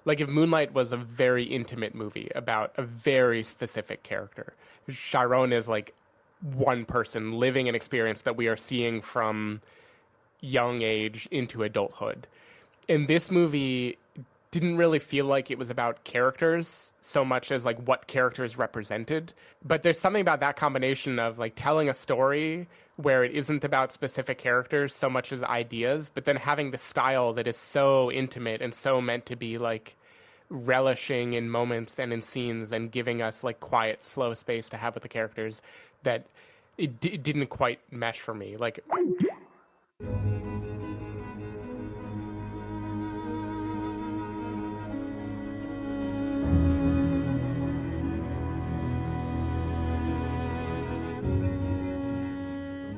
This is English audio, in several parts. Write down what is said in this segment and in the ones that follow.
Like if Moonlight was a very intimate movie about a very specific character, Chiron is like one person living an experience that we are seeing from young age into adulthood. And this movie didn't really feel like it was about characters so much as like what characters represented. But there's something about that combination of like telling a story where it isn't about specific characters so much as ideas, but then having the style that is so intimate and so meant to be like relishing in moments and in scenes and giving us like quiet, slow space to have with the characters, that it didn't quite mesh for me. Like,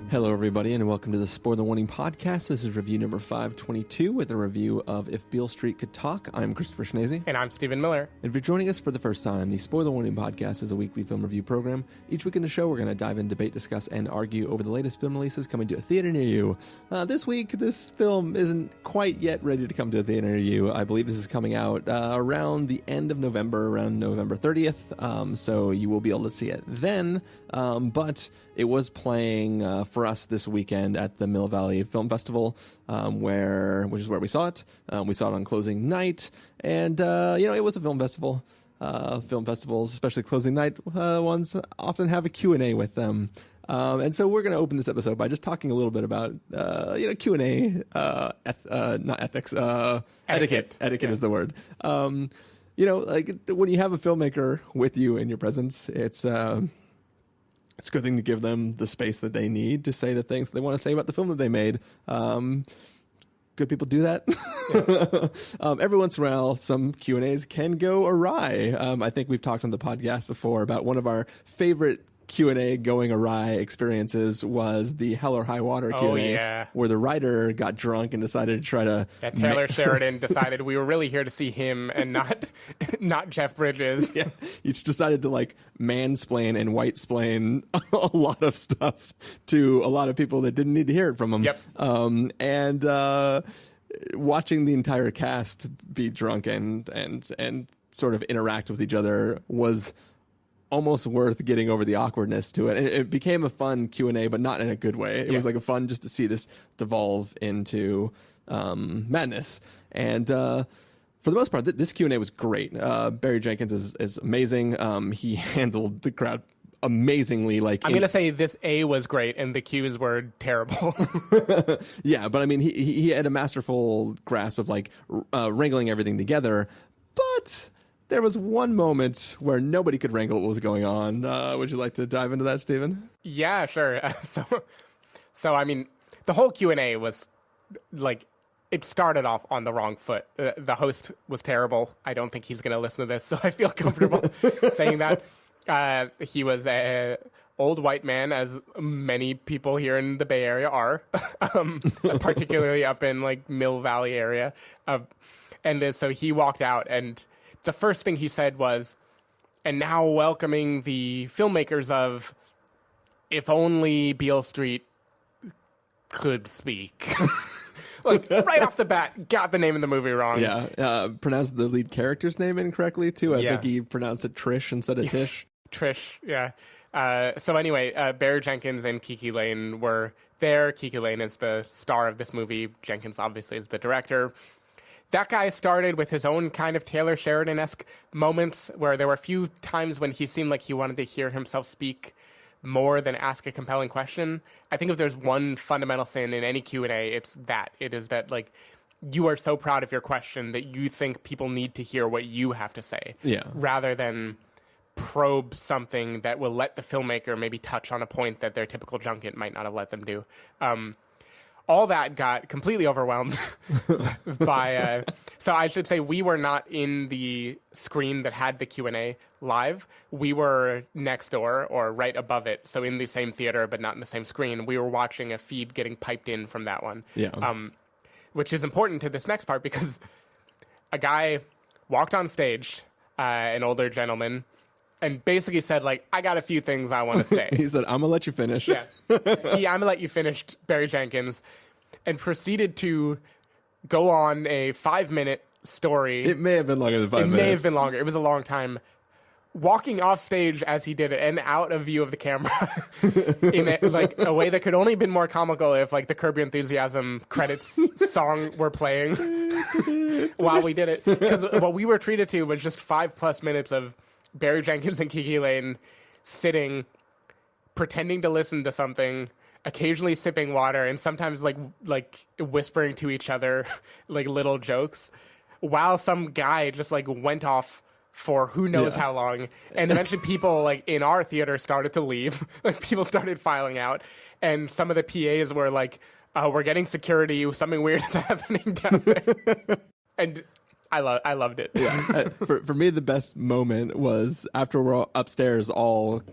hello, everybody, and welcome to the Spoiler Warning Podcast. This is review number 522 with a review of If Beale Street Could Talk. I'm Christopher Schnese. and I'm Stephen Miller. And if you're joining us for the first time, the Spoiler Warning Podcast is a weekly film review program. Each week in the show, we're going to dive in, debate, discuss, and argue over the latest film releases coming to a theater near you. This week, this film isn't quite yet ready to come to a theater near you. I believe this is coming out around the end of November, around November 30th, so you will be able to see it then. But it was playing for us this weekend at the Mill Valley Film Festival, which is where we saw it. We saw it on closing night, and it was a film festival. Film festivals, especially closing night ones, often have a Q&A with them. And so we're going to open this episode by just talking a little bit about Q&A, not ethics, etiquette. Etiquette is the word. Like when you have a filmmaker with you in your presence, it's a good thing to give them the space that they need to say the things they want to say about the film that they made. Good people do that. Yeah. Every once in a while, some Q&As can go awry. I think we've talked on the podcast before about one of our favorite Q&A going awry experiences was the Hell or High Water Q&A, where the writer got drunk and decided to try to... Yeah, Taylor Sheridan decided we were really here to see him and not Jeff Bridges. Yeah, he just decided to like mansplain and white-splain a lot of stuff to a lot of people that didn't need to hear it from him. Yep. And watching the entire cast be drunk and sort of interact with each other was almost worth getting over the awkwardness to it. It became a fun Q&A, but not in a good way. It was like a fun just to see this devolve into madness. And for the most part, this Q&A was great. Barry Jenkins is amazing. He handled the crowd amazingly. Like I'm going to say this A was great and the Q's were terrible. Yeah, but I mean, he had a masterful grasp of like wrangling everything together. But there was one moment where nobody could wrangle what was going on. Would you like to dive into that, Stephen? Yeah, sure. So I mean, the whole Q&A was like, it started off on the wrong foot. The host was terrible. I don't think he's going to listen to this, so I feel comfortable saying that. He was an old white man, as many people here in the Bay Area are, particularly up in like Mill Valley area. And then, so he walked out, and the first thing he said was, and now welcoming the filmmakers of If Only Beale Street Could Speak. Like, right off the bat, got the name of the movie wrong. Yeah, pronounced the lead character's name incorrectly, too. I think he pronounced it Trish instead of Tish. Trish, yeah. So anyway, Barry Jenkins and KiKi Layne were there. KiKi Layne is the star of this movie. Jenkins, obviously, is the director. That guy started with his own kind of Taylor Sheridan-esque moments where there were a few times when he seemed like he wanted to hear himself speak more than ask a compelling question. I think if there's one fundamental sin in any Q&A, it's that. It is that, like, you are so proud of your question that you think people need to hear what you have to say. Yeah. Rather than probe something that will let the filmmaker maybe touch on a point that their typical junket might not have let them do. All that got completely overwhelmed by... so I should say we were not in the screen that had the Q&A live. We were next door or right above it, so in the same theater but not in the same screen. We were watching a feed getting piped in from that one. Yeah. Which is important to this next part because a guy walked on stage, an older gentleman, and basically said, like, I got a few things I want to say. He said, I'm going to let you finish. Yeah. I'm going to let you finish, Barry Jenkins, and proceeded to go on a 5-minute story. It may have been longer than 5 minutes. It may have been longer. It was a long time. Walking off stage as he did it and out of view of the camera in a way that could only have been more comical if like the Curb Your Enthusiasm credits song were playing while we did it. Because what we were treated to was just 5+ minutes of Barry Jenkins and KiKi Layne sitting, pretending to listen to something, occasionally sipping water, and sometimes like whispering to each other like little jokes, while some guy just like went off for who knows how long. And eventually people like in our theater started to leave. Like people started filing out. And some of the PAs were like, we're getting security. Something weird is happening down there. And I loved it. Yeah. For me, the best moment was after we're all upstairs all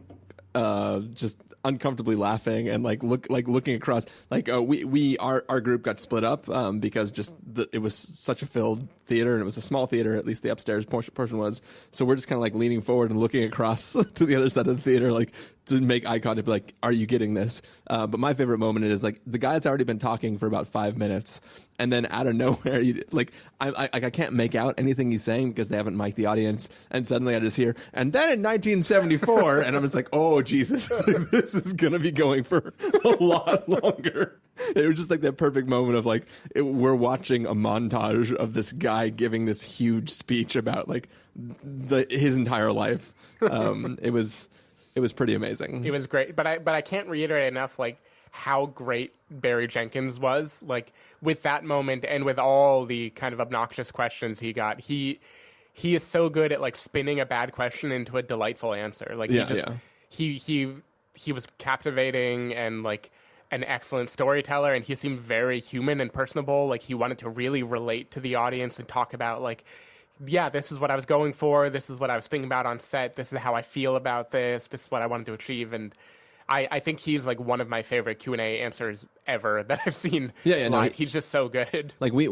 just uncomfortably laughing and looking across. Our group got split up because it was such a filled theater, and it was a small theater, at least the upstairs portion was. So we're just kind of like leaning forward and looking across to the other side of the theater, like to make eye contact, like, are you getting this? But my favorite moment is like the guy's already been talking for about 5 minutes, and then out of nowhere, I can't make out anything he's saying because they haven't mic'd the audience, and suddenly I just hear, and then in 1974, and I'm just like, oh Jesus, this is gonna be going for a lot longer. It was just like that perfect moment of like we're watching a montage of this guy giving this huge speech about like his entire life. It was pretty amazing. It was great, but I can't reiterate enough like how great Barry Jenkins was, like with that moment and with all the kind of obnoxious questions he got. He is so good at like spinning a bad question into a delightful answer. Like he was captivating and like an excellent storyteller, and he seemed very human and personable. Like he wanted to really relate to the audience and talk about like, yeah, this is what I was going for. This is what I was thinking about on set. This is how I feel about this. This is what I wanted to achieve. And I think he's like one of my favorite Q&A answers ever that I've seen. He's just so good. Like we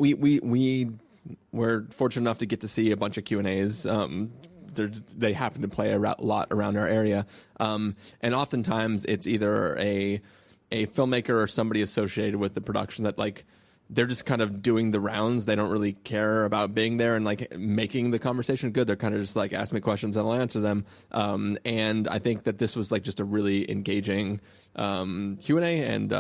were fortunate enough to get to see a bunch of Q&As. They happen to play a lot around our area. And oftentimes it's either a filmmaker or somebody associated with the production that like they're just kind of doing the rounds. They don't really care about being there and like making the conversation good. They're kind of just like, ask me questions and I'll answer them. And I think that this was like just a really engaging Q&A, and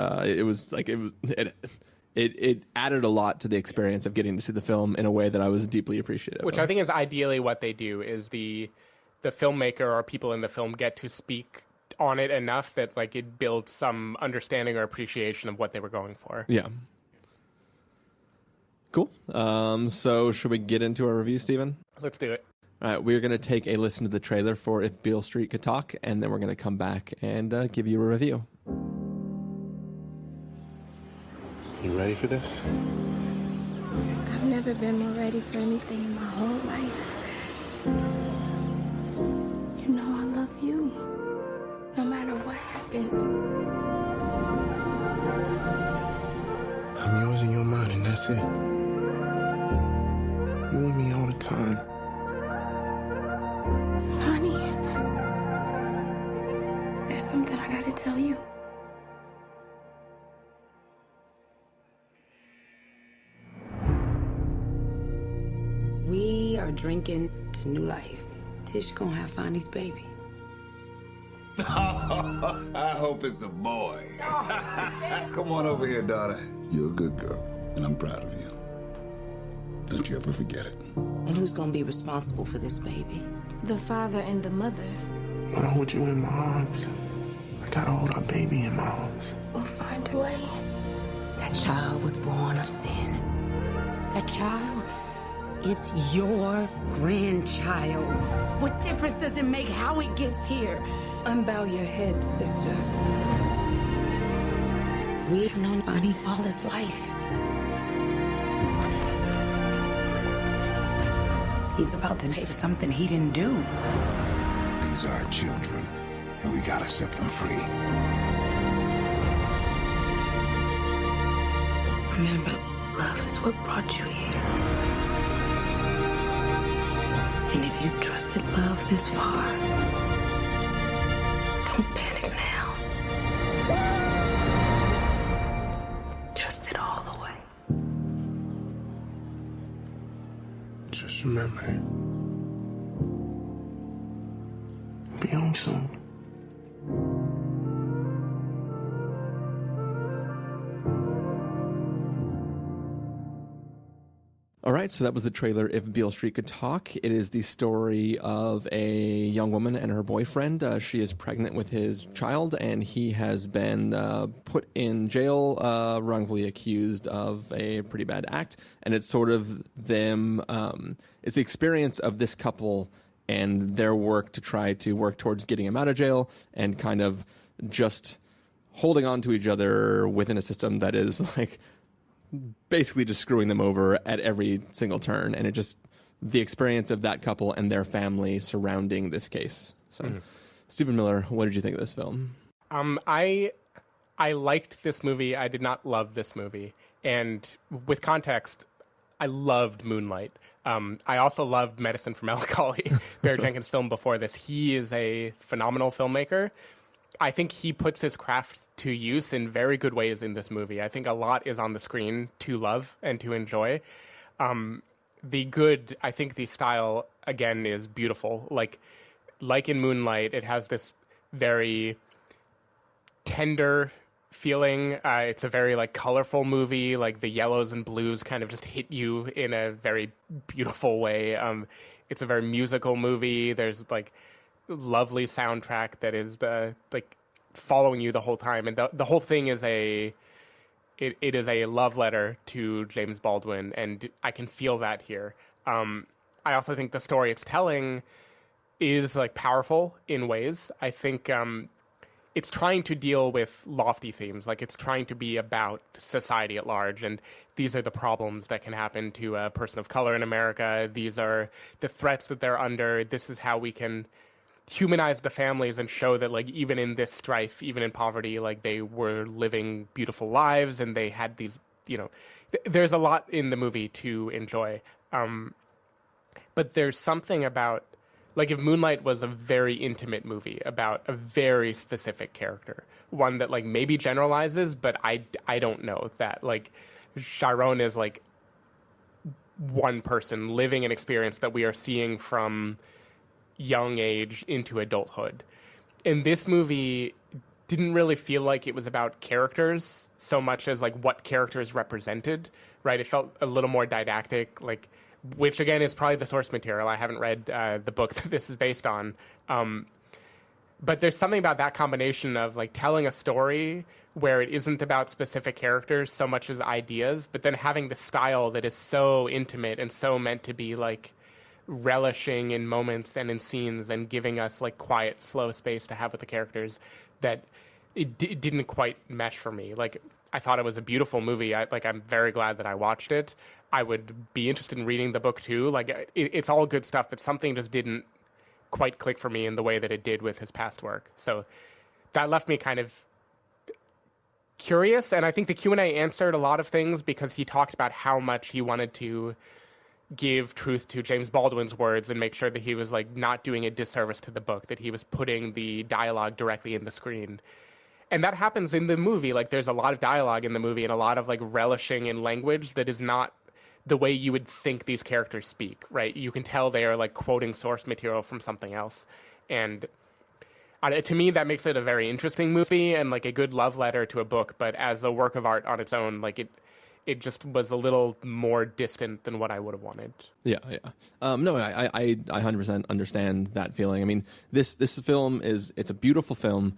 it added a lot to the experience of getting to see the film in a way that I was deeply appreciative. Which I think is ideally what they do is the filmmaker or people in the film get to speak on it enough that like it builds some understanding or appreciation of what they were going for. Yeah. Cool. So should we get into our review, Stephen? Let's do it. All right, we're going to take a listen to the trailer for If Beale Street Could Talk, and then we're going to come back and give you a review. You ready for this? I've never been more ready for anything in my whole life. You know I love you, no matter what happens. I'm yours and you're mine, and that's it. You and me all the time. Honey, there's something I gotta tell you. We are drinking to new life. Tish gonna have Fonny's baby. I hope it's a boy. Come on over here, daughter. You're a good girl, and I'm proud of you. Don't you ever forget it. And who's gonna be responsible for this baby? The father and the mother. When I hold you in my arms, I gotta hold our baby in my arms. We'll find a way. That child was born of sin. That child, it's your grandchild. What difference does it make how it gets here? Unbow your head, sister. We've known Fonny all his life. He's about to pay for something he didn't do. These are our children, and we gotta set them free. Remember, love is what brought you here. And if you trusted love this far, don't panic now. Trust it all the way. remember. Be home soon. All right, so that was the trailer, If Beale Street Could Talk. It is the story of a young woman and her boyfriend. She is pregnant with his child, and he has been put in jail, wrongfully accused of a pretty bad act. And it's sort of them, it's the experience of this couple and their work to try to work towards getting him out of jail and kind of just holding on to each other within a system that is like basically just screwing them over at every single turn. And it just, the experience of that couple and their family surrounding this case. So, Stephen Miller, what did you think of this film? I liked this movie. I did not love this movie. And with context, I loved Moonlight. I also loved Medicine for Melancholy, Barry Jenkins' film before this. He is a phenomenal filmmaker. I think he puts his craft to use in very good ways in this movie. I think a lot is on the screen to love and to enjoy. I think the style, again, is beautiful. Like in Moonlight, it has this very tender feeling. It's a very like colorful movie. Like the yellows and blues kind of just hit you in a very beautiful way. It's a very musical movie. There's like lovely soundtrack that is like following you the whole time, and the whole thing is it is a love letter to James Baldwin, and I can feel that here. I also think the story it's telling is like powerful in ways. I think it's trying to deal with lofty themes, like it's trying to be about society at large, and these are the problems that can happen to a person of color in America. These are the threats that they're under. This is how we can humanize the families and show that like even in this strife, even in poverty, like they were living beautiful lives and they had these, there's a lot in the movie to enjoy. But there's something about, like if Moonlight was a very intimate movie about a very specific character, one that like maybe generalizes, but I don't know that like Chiron is like one person living an experience that we are seeing from young age into adulthood. And this movie didn't really feel like it was about characters so much as like what characters represented, right? It felt a little more didactic, like, which again is probably the source material. I haven't read the book that this is based on. But there's something about that combination of like telling a story where it isn't about specific characters so much as ideas, but then having the style that is so intimate and so meant to be like relishing in moments and in scenes and giving us like quiet, slow space to have with the characters, that it didn't quite mesh for me. Like I thought it was a beautiful movie. I'm very glad that I watched it. I would be interested in reading the book too. Like it's all good stuff, but something just didn't quite click for me in the way that it did with his past work. So that left me kind of curious. And I think the Q&A answered a lot of things because he talked about how much he wanted to give truth to James Baldwin's words and make sure that he was like not doing a disservice to the book, that he was putting the dialogue directly in the screen. And that happens in the movie. Like there's a lot of dialogue in the movie and a lot of like relishing in language that is not the way you would think these characters speak, right? You can tell they are like quoting source material from something else. And to me, that makes it a very interesting movie and like a good love letter to a book. But as a work of art on its own, like it just was a little more distant than what I would have wanted. Yeah. No, I 100% understand that feeling. I mean, this film it's a beautiful film,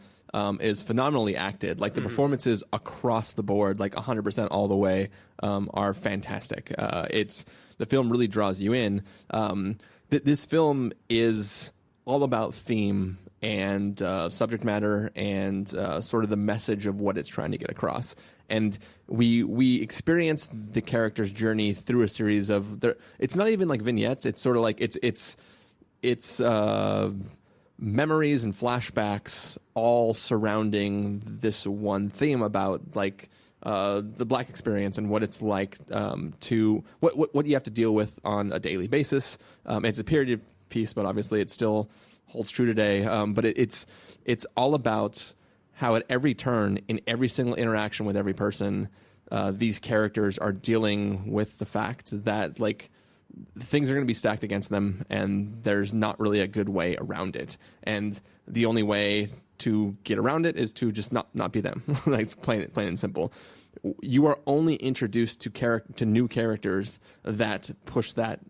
is phenomenally acted. Like the performances across the board, like 100% all the way, are fantastic. The film really draws you in. This film is all about theme and subject matter and sort of the message of what it's trying to get across. And we experience the character's journey through a series of it's not even like vignettes. It's sort of like it's memories and flashbacks all surrounding this one theme about like the Black experience and what it's like to what you have to deal with on a daily basis. It's a period piece, but obviously it still holds true today. But it's all about how at every turn, in every single interaction with every person, these characters are dealing with the fact that like things are going to be stacked against them, and there's not really a good way around it. And the only way to get around it is to just not be them. Like plain and simple. You are only introduced to new characters that push that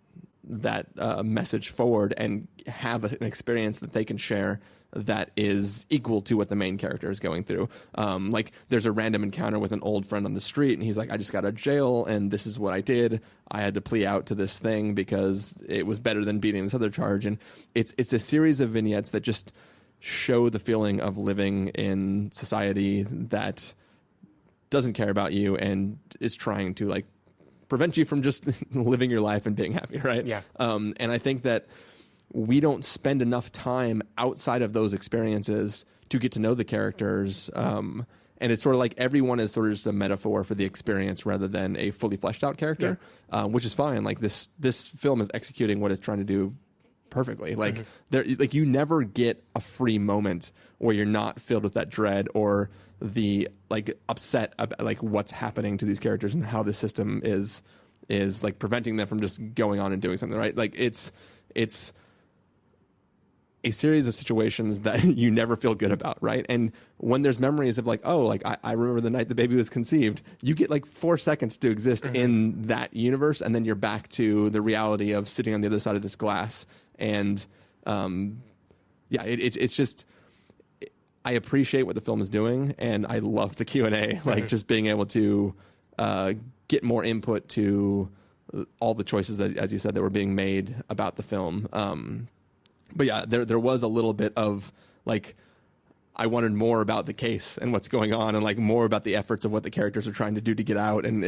message forward and have an experience that they can share that is equal to what the main character is going through. Like there's a random encounter with an old friend on the street, and he's like, I just got out of jail and this is what I did. I had to plea out to this thing because it was better than beating this other charge. And it's a series of vignettes that just show the feeling of living in society that doesn't care about you and is trying to like prevent you from just living your life and being happy, right? Yeah. And I think that we don't spend enough time outside of those experiences to get to know the characters. And it's sort of like everyone is sort of just a metaphor for the experience rather than a fully fleshed out character, which is fine. Like this film is executing what it's trying to do perfectly. Like like you never get a free moment where you're not filled with that dread or the like upset about like what's happening to these characters and how the system is like preventing them from just going on and doing something, right? Like it's a series of situations that you never feel good about, right? And when there's memories of like, oh, like I remember the night the baby was conceived, you get like 4 seconds to exist in that universe, and then you're back to the reality of sitting on the other side of this glass. And it's just, I appreciate what the film is doing, and I love the Q&A, like just being able to get more input to all the choices that, as you said, that were being made about the film. But yeah, there was a little bit of like, I wanted more about the case and what's going on, and like more about the efforts of what the characters are trying to do to get out. And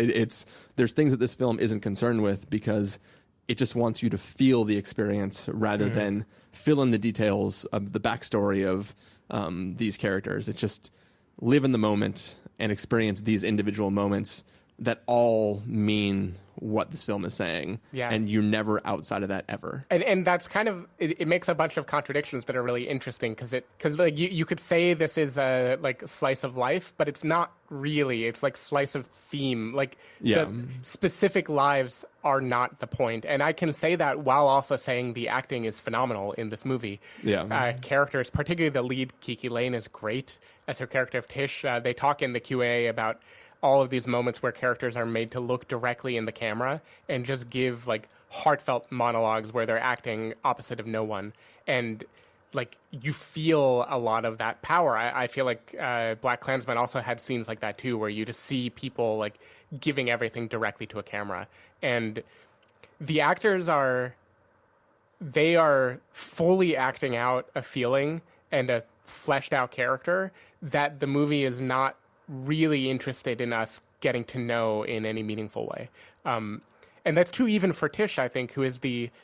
there's things that this film isn't concerned with because it just wants you to feel the experience rather than fill in the details of the backstory of these characters. It's just live in the moment and experience these individual moments that all mean what this film is saying. Yeah. And you're never outside of that ever. And that's kind of, it makes a bunch of contradictions that are really interesting because like you could say this is a like slice of life, but it's not really. It's like slice of theme. Like the specific lives are not the point. And I can say that while also saying the acting is phenomenal in this movie. Yeah. Characters, particularly the lead, KiKi Layne, is great as her character of Tish. They talk in the QA about all of these moments where characters are made to look directly in the camera and just give like heartfelt monologues where they're acting opposite of no one. And like you feel a lot of that power. I feel like Black Klansman also had scenes like that too, where you just see people like giving everything directly to a camera. And the actors are fully acting out a feeling and a fleshed out character that the movie is not really interested in us getting to know in any meaningful way. And that's true even for Tish, I think,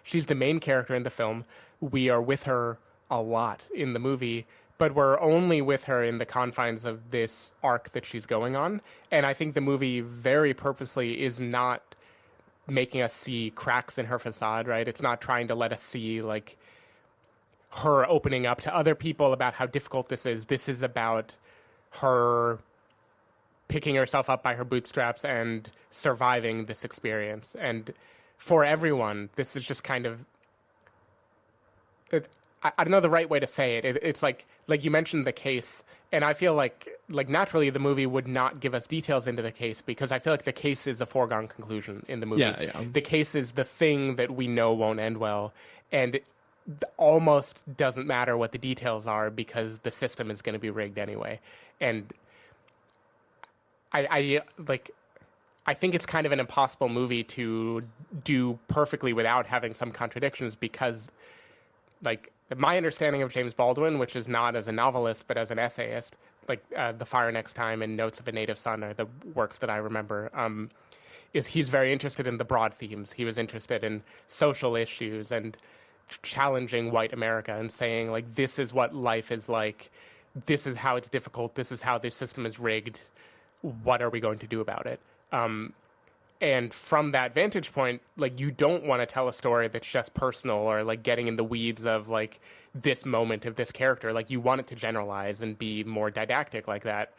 she's the main character in the film. We are with her a lot in the movie, but we're only with her in the confines of this arc that she's going on. And I think the movie very purposely is not making us see cracks in her facade, right? It's not trying to let us see like her opening up to other people about how difficult this is. This is about her picking herself up by her bootstraps and surviving this experience. And for everyone, this is just kind of, I don't know the right way to say it. It's like you mentioned the case, and I feel like naturally the movie would not give us details into the case because I feel like the case is a foregone conclusion in the movie. Yeah. The case is the thing that we know won't end well, and it almost doesn't matter what the details are because the system is going to be rigged anyway. And I think it's kind of an impossible movie to do perfectly without having some contradictions because, like, my understanding of James Baldwin, which is not as a novelist but as an essayist, like The Fire Next Time and Notes of a Native Son are the works that I remember, is he's very interested in the broad themes. He was interested in social issues and challenging white America and saying, like, this is what life is like. This is how it's difficult. This is how this system is rigged. What are we going to do about it? And from that vantage point, like, you don't want to tell a story that's just personal or like getting in the weeds of like this moment of this character. Like, you want it to generalize and be more didactic like that.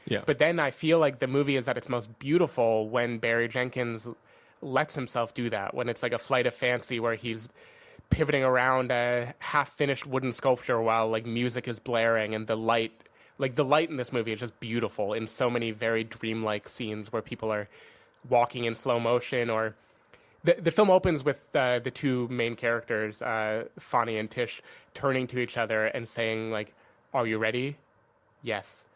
Yeah. But then I feel like the movie is at its most beautiful when Barry Jenkins lets himself do that, when it's like a flight of fancy where he's pivoting around a half-finished wooden sculpture while like music is blaring, and the light in this movie is just beautiful in so many very dreamlike scenes where people are walking in slow motion. Or the film opens with the two main characters, Fonny and Tish, turning to each other and saying like, "Are you ready?" "Yes."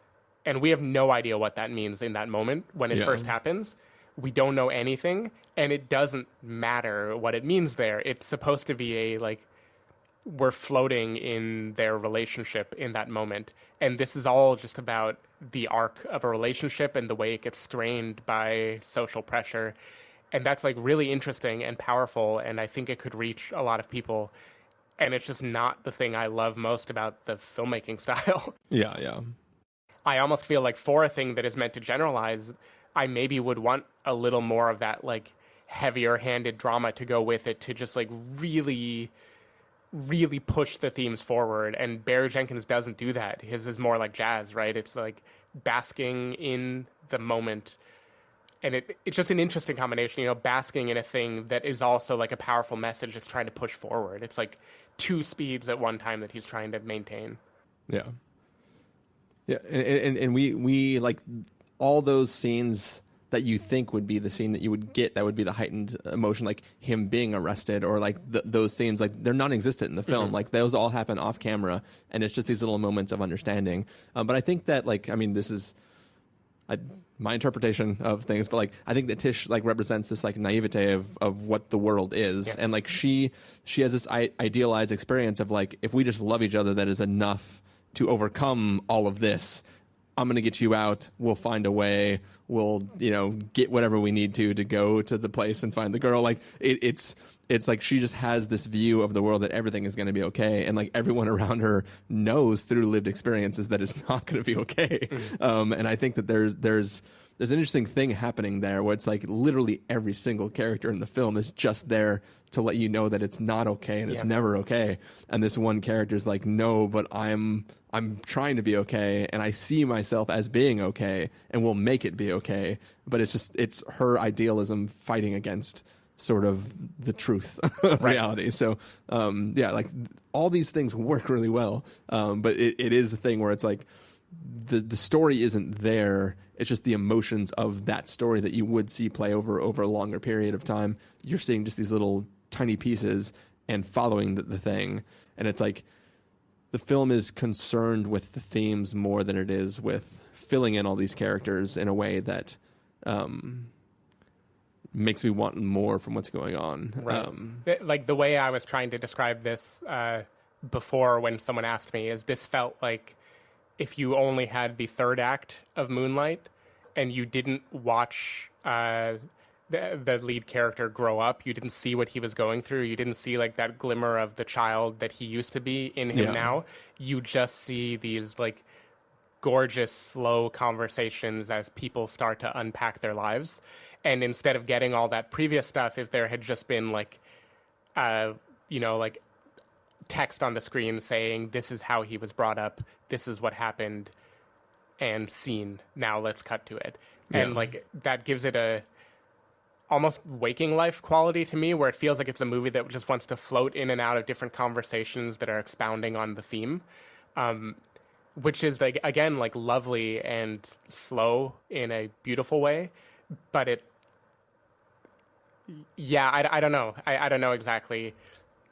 And we have no idea what that means in that moment when it first happens. We don't know anything, and it doesn't matter what it means there. It's supposed to be we're floating in their relationship in that moment. And this is all just about the arc of a relationship and the way it gets strained by social pressure. And that's like really interesting and powerful, and I think it could reach a lot of people. And it's just not the thing I love most about the filmmaking style. Yeah. I almost feel like for a thing that is meant to generalize, I maybe would want a little more of that like heavier handed drama to go with it, to just like really, really push the themes forward. And Barry Jenkins doesn't do that. His is more like jazz, right? It's like basking in the moment. And it's just an interesting combination, basking in a thing that is also like a powerful message it's trying to push forward. It's like two speeds at one time that he's trying to maintain. Yeah. Yeah, and we like all those scenes that you think would be the scene that you would get that would be the heightened emotion, like him being arrested, or like those scenes, like they're non-existent in the film. Mm-hmm. Like those all happen off camera, and it's just these little moments of understanding. But I think that this is my interpretation of things, but like I think that Tish like represents this like naivete of what the world is, and like she has this idealized experience of like, if we just love each other, that is enough to overcome all of this. I'm going to get you out. We'll find a way. We'll, get whatever we need to go to the place and find the girl. Like it's like she just has this view of the world that everything is going to be okay. And like everyone around her knows through lived experiences that it's not going to be okay. Mm-hmm. And I think that there's an interesting thing happening there where it's like literally every single character in the film is just there to let you know that it's not okay and it's never okay. And this one character is like, no, but I'm trying to be okay, and I see myself as being okay, and we'll make it be okay. But it's her idealism fighting against sort of the truth of reality. So, like all these things work really well. But it is the thing where it's like the story isn't there. It's just the emotions of that story that you would see play over a longer period of time. You're seeing just these little tiny pieces and following the thing. And it's like the film is concerned with the themes more than it is with filling in all these characters in a way that makes me want more from what's going on. Right. Like the way I was trying to describe this before when someone asked me is this felt like if you only had the third act of Moonlight and you didn't watch the lead character grow up, you didn't see what he was going through, you didn't see like that glimmer of the child that he used to be in him now, you just see these like gorgeous slow conversations as people start to unpack their lives. And instead of getting all that previous stuff, if there had just been like like text on the screen saying this is how he was brought up, this is what happened, and scene, now let's cut to it. And like that gives it a almost waking life quality to me, where it feels like it's a movie that just wants to float in and out of different conversations that are expounding on the theme, which is like, again, like lovely and slow in a beautiful way. But I don't know. I don't know exactly.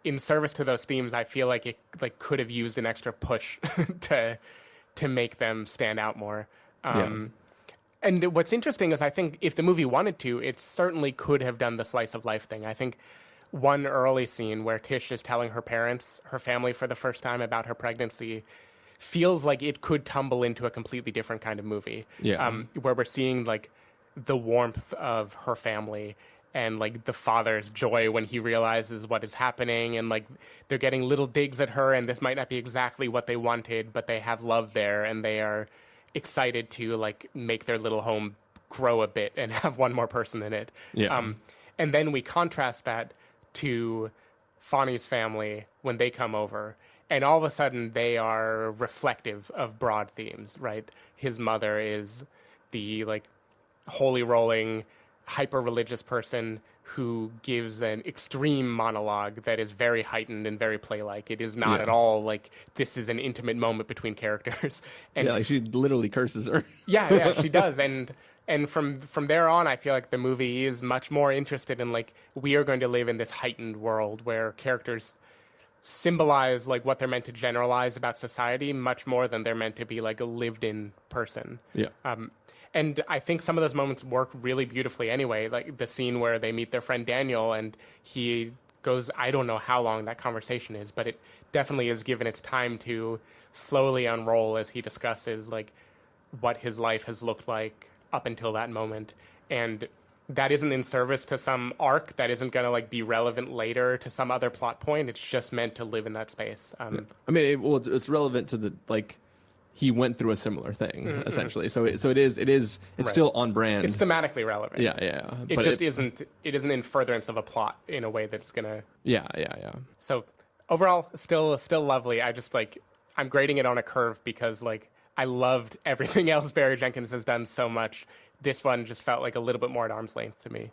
In service to those themes, I feel like it like could have used an extra push to make them stand out more. And what's interesting is I think if the movie wanted to, it certainly could have done the slice of life thing. I think one early scene where Tish is telling her parents, her family for the first time about her pregnancy, feels like it could tumble into a completely different kind of movie. Where we're seeing like the warmth of her family and like the father's joy when he realizes what is happening, and like they're getting little digs at her, and this might not be exactly what they wanted, but they have love there and they are excited to like make their little home grow a bit and have one more person in it. And then we contrast that to Fonny's family when they come over, and all of a sudden they are reflective of broad themes, right? His mother is the like holy rolling hyper religious person who gives an extreme monologue that is very heightened and very play-like. It is not at all like this is an intimate moment between characters. And like she literally curses her. yeah, she does. And from there on, I feel like the movie is much more interested in like we are going to live in this heightened world where characters symbolize like what they're meant to generalize about society much more than they're meant to be like a lived-in person. Yeah. And I think some of those moments work really beautifully anyway, like the scene where they meet their friend Daniel and he goes, I don't know how long that conversation is, but it definitely is given its time to slowly unroll as he discusses like what his life has looked like up until that moment. And that isn't in service to some arc, that isn't going to like be relevant later to some other plot point. It's just meant to live in that space. I mean, it's relevant to the like he went through a similar thing essentially. So it's right. Still on brand. It's thematically relevant. Yeah. It but just isn't in furtherance of a plot in a way that's gonna. Yeah. So overall, still lovely. I just like I'm grading it on a curve because like I loved everything else Barry Jenkins has done so much. This one just felt like a little bit more at arm's length to me.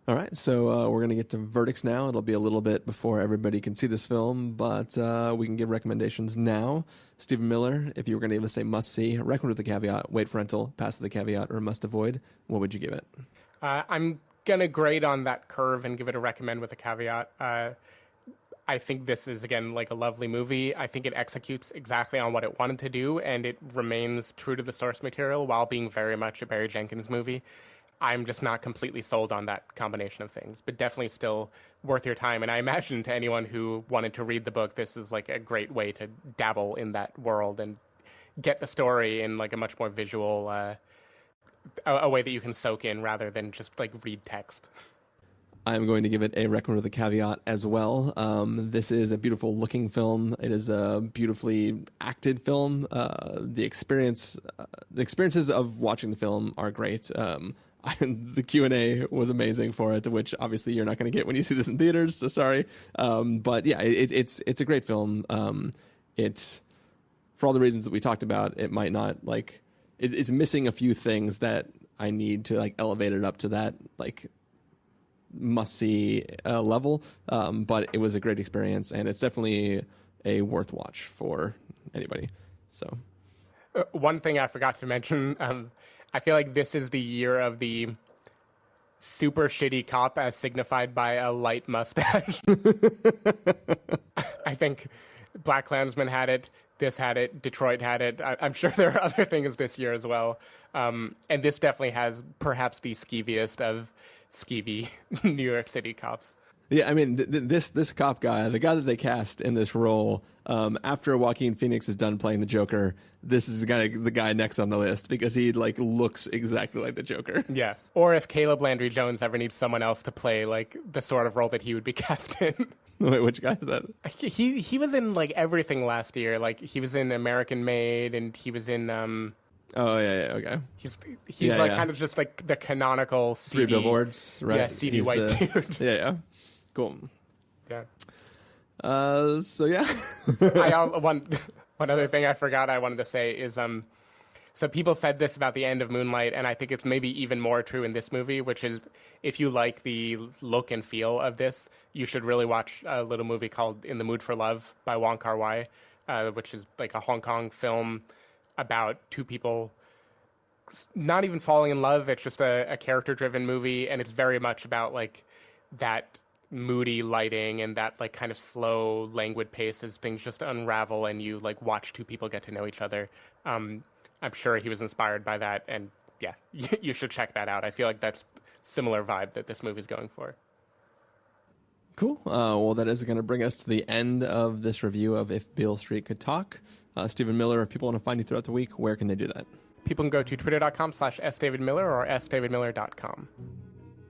All right, so we're going to get to verdicts now. It'll be a little bit before everybody can see this film, but we can give recommendations now. Stephen Miller, if you were going to give us a must-see, recommend with the caveat, wait for rental, pass with the caveat, or must avoid, what would you give it? I'm going to grade on that curve and give it a recommend with a caveat. I think this is, again, like a lovely movie. I think it executes exactly on what it wanted to do, and it remains true to the source material while being very much a Barry Jenkins movie. I'm just not completely sold on that combination of things, but definitely still worth your time. And I imagine to anyone who wanted to read the book, this is like a great way to dabble in that world and get the story in like a much more visual, a way that you can soak in rather than just like read text. I'm going to give it a recommend with a caveat as well. This is a beautiful looking film. It is a beautifully acted film. The experiences of watching the film are great. The Q&A was amazing for it, which obviously you're not going to get when you see this in theaters, so sorry. But yeah, it's a great film. It's, for all the reasons that we talked about, it might not, like, it's missing a few things that I need to, like, elevate it up to that, like, must-see level. But it was a great experience, and it's definitely a worth watch for anybody. So, one thing I forgot to mention, I feel like this is the year of the super shitty cop as signified by a light mustache. I think BlacKkKlansman had it, this had it, Detroit had it. I'm sure there are other things this year as well. And this definitely has perhaps the skeeviest of skeevy New York City cops. Yeah, I mean, this cop guy, the guy that they cast in this role, after Joaquin Phoenix is done playing the Joker, this is the guy next on the list because he like looks exactly like the Joker. Yeah, or if Caleb Landry Jones ever needs someone else to play like the sort of role that he would be cast in. Wait, which guy is that? He was in like everything last year. Like he was in American Made, and he was in. Oh yeah, okay. He's like kind of just like the canonical CD, 3 Billboards, right? Yeah, CD white dude. Yeah. Cool. Yeah. So yeah. One other thing I forgot I wanted to say is so people said this about the end of Moonlight, and I think it's maybe even more true in this movie, which is if you like the look and feel of this, you should really watch a little movie called In the Mood for Love by Wong Kar-wai, which is like a Hong Kong film about two people not even falling in love. It's just a character-driven movie, and it's very much about like that moody lighting and that like kind of slow, languid pace as things just unravel and you like watch two people get to know each other. I'm sure he was inspired by that, and yeah, you should check that out. I feel like that's similar vibe that this movie's going for. Cool. Well, that is going to bring us to the end of this review of If Beale Street Could Talk. Stephen Miller, if people want to find you throughout the week, where can they do that? People can go to twitter.com/sdavidmiller or sdavidmiller.com.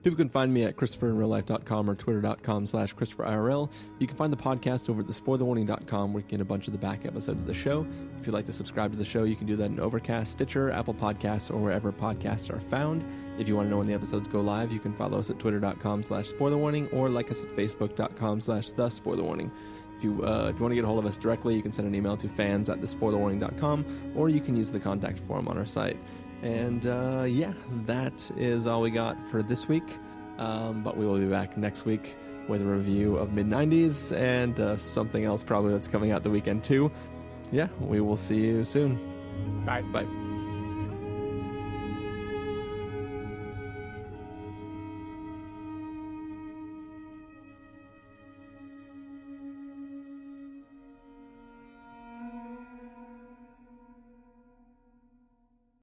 People can find me at ChristopherInRealLife.com or Twitter.com/ChristopherIRL. You can find the podcast over at thespoilerwarning.com where you can get a bunch of the back episodes of the show. If you'd like to subscribe to the show, you can do that in Overcast, Stitcher, Apple Podcasts, or wherever podcasts are found. If you want to know when the episodes go live, you can follow us at Twitter.com/SpoilerWarning or like us at Facebook.com/TheSpoilerWarning. If you want to get a hold of us directly, you can send an email to fans@thespoilerwarning.com, or you can use the contact form on our site. And yeah, that is all we got for this week. But we will be back next week with a review of mid-90s and something else probably that's coming out the weekend too. Yeah, we will see you soon. Bye. Bye.